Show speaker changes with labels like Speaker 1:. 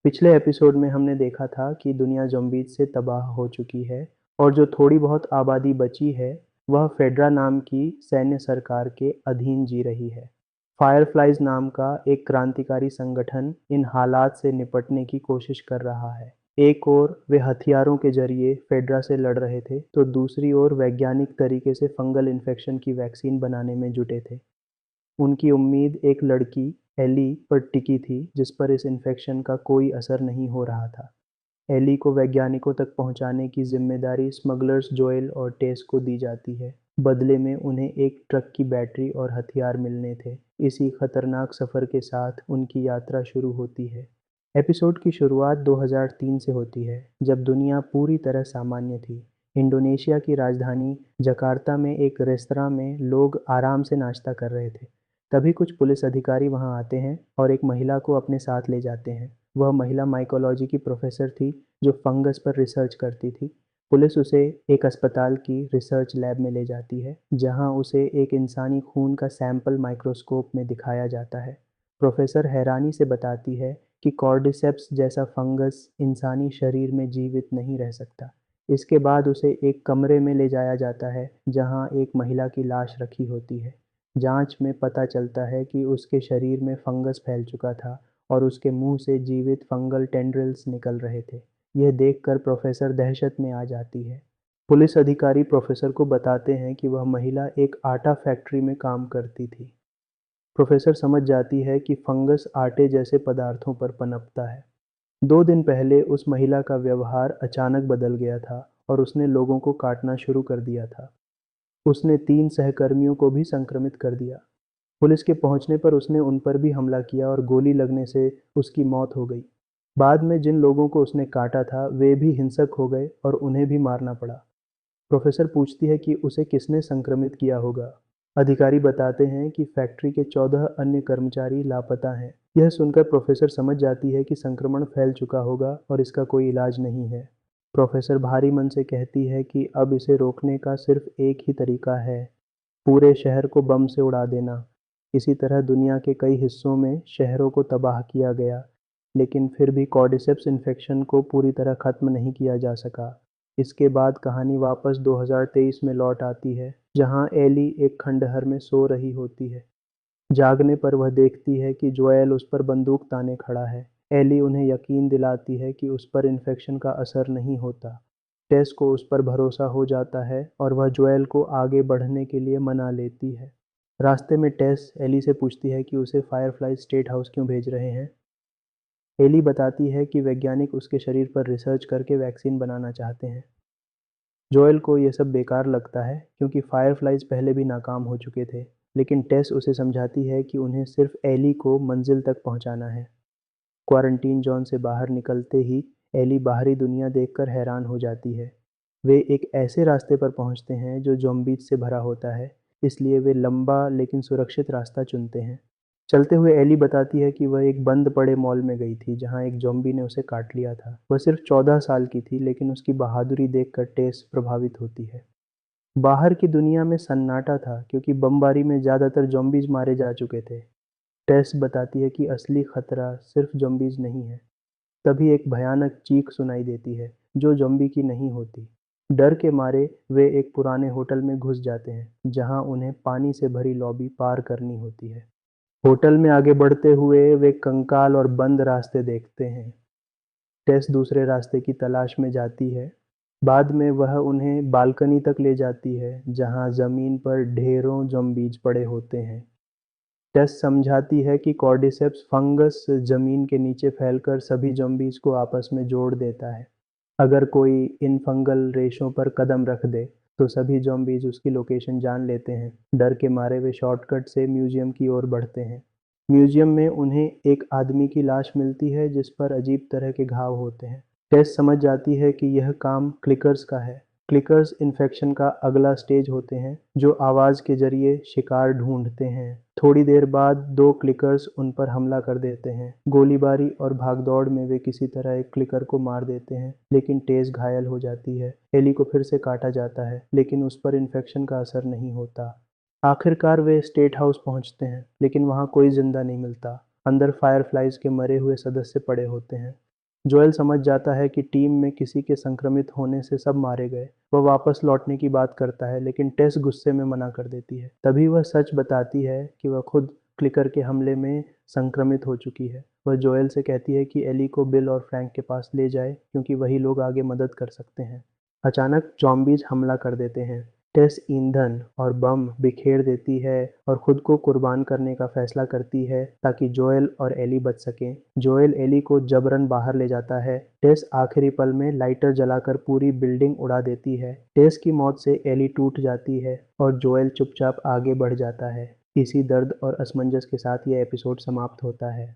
Speaker 1: पिछले एपिसोड में हमने देखा था कि दुनिया ज़ॉम्बीज़ से तबाह हो चुकी है और जो थोड़ी बहुत आबादी बची है, वह फेडरा नाम की सैन्य सरकार के अधीन जी रही है। फायरफ्लाइज नाम का एक क्रांतिकारी संगठन इन हालात से निपटने की कोशिश कर रहा है। एक ओर वे हथियारों के जरिए फेडरा से लड़ रहे थे, तो दूसरी ओर वैज्ञानिक तरीके से फंगल इन्फेक्शन की वैक्सीन बनाने में जुटे थे। उनकी उम्मीद एक लड़की, एली, पर टिकी थी जिस पर इस इन्फेक्शन का कोई असर नहीं हो रहा था। एली को वैज्ञानिकों तक पहुंचाने की जिम्मेदारी स्मगलर्स जोएल और टेस को दी जाती है। बदले में उन्हें एक ट्रक की बैटरी और हथियार मिलने थे। इसी खतरनाक सफ़र के साथ उनकी यात्रा शुरू होती है। एपिसोड की शुरुआत 2003 से होती है, जब दुनिया पूरी तरह सामान्य थी। इंडोनेशिया की राजधानी जकार्ता में एक रेस्तरां में लोग आराम से नाश्ता कर रहे थे। तभी कुछ पुलिस अधिकारी वहां आते हैं और एक महिला को अपने साथ ले जाते हैं। वह महिला माइकोलॉजी की प्रोफेसर थी, जो फंगस पर रिसर्च करती थी। पुलिस उसे एक अस्पताल की रिसर्च लैब में ले जाती है, जहां उसे एक इंसानी खून का सैंपल माइक्रोस्कोप में दिखाया जाता है। प्रोफेसर हैरानी से बताती है कि कॉर्डिसेप्स जैसा फंगस इंसानी शरीर में जीवित नहीं रह सकता। इसके बाद उसे एक कमरे में ले जाया जाता है, जहां एक महिला की लाश रखी होती है। जांच में पता चलता है कि उसके शरीर में फंगस फैल चुका था और उसके मुंह से जीवित फंगल टेंड्रिल्स निकल रहे थे। यह देखकर प्रोफेसर दहशत में आ जाती है। पुलिस अधिकारी प्रोफेसर को बताते हैं कि वह महिला एक आटा फैक्ट्री में काम करती थी। प्रोफेसर समझ जाती है कि फंगस आटे जैसे पदार्थों पर पनपता है। 2 दिन पहले उस महिला का व्यवहार अचानक बदल गया था और उसने लोगों को काटना शुरू कर दिया था। उसने 3 सहकर्मियों को भी संक्रमित कर दिया। पुलिस के पहुंचने पर उसने उन पर भी हमला किया और गोली लगने से उसकी मौत हो गई। बाद में जिन लोगों को उसने काटा था, वे भी हिंसक हो गए और उन्हें भी मारना पड़ा। प्रोफेसर पूछती है कि उसे किसने संक्रमित किया होगा। अधिकारी बताते हैं कि फैक्ट्री के 14 अन्य कर्मचारी लापता हैं। यह सुनकर प्रोफेसर समझ जाती है कि संक्रमण फैल चुका होगा और इसका कोई इलाज नहीं है। प्रोफेसर भारी मन से कहती है कि अब इसे रोकने का सिर्फ एक ही तरीका है, पूरे शहर को बम से उड़ा देना। इसी तरह दुनिया के कई हिस्सों में शहरों को तबाह किया गया, लेकिन फिर भी कॉर्डिसेप्स इन्फेक्शन को पूरी तरह खत्म नहीं किया जा सका। इसके बाद कहानी वापस 2023 में लौट आती है, जहां एली एक खंडहर में सो रही होती है। जागने पर वह देखती है कि जोएल उस पर बंदूक ताने खड़ा है। एली उन्हें यकीन दिलाती है कि उस पर इन्फेक्शन का असर नहीं होता। टेस को उस पर भरोसा हो जाता है और वह जोएल को आगे बढ़ने के लिए मना लेती है। रास्ते में टेस एली से पूछती है कि उसे फायरफ्लाई स्टेट हाउस क्यों भेज रहे हैं। एली बताती है कि वैज्ञानिक उसके शरीर पर रिसर्च करके वैक्सीन बनाना चाहते हैं। जोएल को यह सब बेकार लगता है, क्योंकि फायरफ्लाइज पहले भी नाकाम हो चुके थे। लेकिन टेस उसे समझाती है कि उन्हें सिर्फ एली को मंजिल तक पहुंचाना है। क्वारंटीन जोन से बाहर निकलते ही एली बाहरी दुनिया देखकर हैरान हो जाती है। वे एक ऐसे रास्ते पर पहुंचते हैं जो ज़ॉम्बीज़ से भरा होता है, इसलिए वे लंबा लेकिन सुरक्षित रास्ता चुनते हैं। चलते हुए एली बताती है कि वह एक बंद पड़े मॉल में गई थी, जहां एक ज़ॉम्बी ने उसे काट लिया था। वह सिर्फ 14 साल की थी, लेकिन उसकी बहादुरी देखकर टेस प्रभावित होती है। बाहर की दुनिया में सन्नाटा था, क्योंकि बमबारी में ज़्यादातर ज़ॉम्बीज़ मारे जा चुके थे। टेस बताती है कि असली खतरा सिर्फ ज़ॉम्बीज़ नहीं है। तभी एक भयानक चीख सुनाई देती है, जो ज़ॉम्बी की नहीं होती। डर के मारे वे एक पुराने होटल में घुस जाते हैं, जहां उन्हें पानी से भरी लॉबी पार करनी होती है। होटल में आगे बढ़ते हुए वे कंकाल और बंद रास्ते देखते हैं। टेस दूसरे रास्ते की तलाश में जाती है। बाद में वह उन्हें बालकनी तक ले जाती है, जहां जमीन पर ढेरों ज़ॉम्बीज़ पड़े होते हैं। टेस समझाती है कि कॉर्डिसेप्स फंगस जमीन के नीचे फैलकर सभी ज़ॉम्बीज़ को आपस में जोड़ देता है। अगर कोई इन फंगल रेशों पर कदम रख दे, तो सभी ज़ॉम्बीज़ उसकी लोकेशन जान लेते हैं। डर के मारे वे शॉर्टकट से म्यूजियम की ओर बढ़ते हैं। म्यूजियम में उन्हें एक आदमी की लाश मिलती है, जिस पर अजीब तरह के घाव होते हैं। टेस समझ जाती है कि यह काम क्लिकर्स का है। क्लिकर्स इन्फेक्शन का अगला स्टेज होते हैं, जो आवाज़ के जरिए शिकार ढूंढते हैं। थोड़ी देर बाद 2 क्लिकर्स उन पर हमला कर देते हैं। गोलीबारी और भागदौड़ में वे किसी तरह एक क्लिकर को मार देते हैं, लेकिन टेस घायल हो जाती है। एली को फिर से काटा जाता है, लेकिन उस पर इन्फेक्शन का असर नहीं होता। आखिरकार वे स्टेट हाउस पहुंचते हैं, लेकिन वहां कोई जिंदा नहीं मिलता। अंदर फायरफ्लाइज के मरे हुए सदस्य पड़े होते हैं। जोएल समझ जाता है कि टीम में किसी के संक्रमित होने से सब मारे गए। वह वापस लौटने की बात करता है, लेकिन टेस गुस्से में मना कर देती है। तभी वह सच बताती है कि वह खुद क्लिकर के हमले में संक्रमित हो चुकी है। वह जोएल से कहती है कि एली को बिल और फ्रैंक के पास ले जाए, क्योंकि वही लोग आगे मदद कर सकते हैं। अचानक ज़ॉम्बीज़ हमला कर देते हैं। टेस ईंधन और बम बिखेर देती है और खुद को कुर्बान करने का फैसला करती है ताकि जोएल और एली बच सकें। जोएल एली को जबरन बाहर ले जाता है। टेस आखिरी पल में लाइटर जलाकर पूरी बिल्डिंग उड़ा देती है। टेस की मौत से एली टूट जाती है और जोएल चुपचाप आगे बढ़ जाता है। इसी दर्द और असमंजस के साथ यह एपिसोड समाप्त होता है।